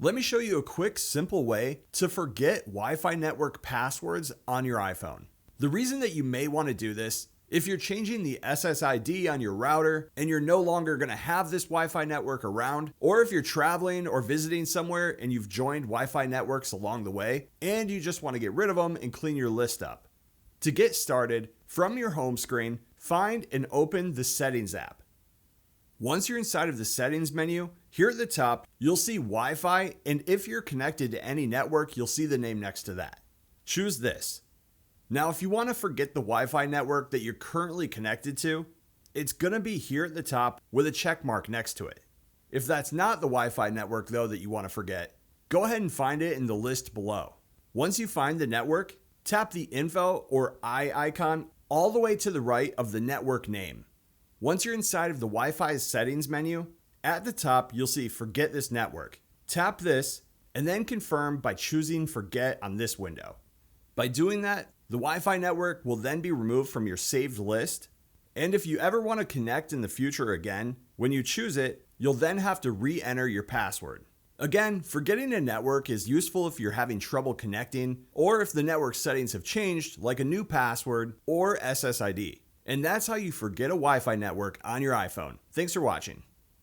Let me show you a quick, simple way to forget Wi-Fi network passwords on your iPhone. The reason that you may want to do this, if you're changing the SSID on your router and you're no longer going to have this Wi-Fi network around, or if you're traveling or visiting somewhere and you've joined Wi-Fi networks along the way and you just want to get rid of them and clean your list up. To get started, from your home screen, find and open the Settings app. Once you're inside of the Settings menu, here at the top, you'll see Wi-Fi, and if you're connected to any network, you'll see the name next to that. Choose this. Now, if you want to forget the Wi-Fi network that you're currently connected to, it's going to be here at the top with a check mark next to it. If that's not the Wi-Fi network, though, that you want to forget, go ahead and find it in the list below. Once you find the network, tap the info or eye icon all the way to the right of the network name. Once you're inside of the Wi-Fi settings menu, at the top you'll see Forget this network. Tap this and then confirm by choosing Forget on this window. By doing that, the Wi-Fi network will then be removed from your saved list, and if you ever want to connect in the future again, when you choose it, you'll then have to re-enter your password. Again, forgetting a network is useful if you're having trouble connecting or if the network settings have changed, like a new password or SSID. And that's how you forget a Wi-Fi network on your iPhone. Thanks for watching.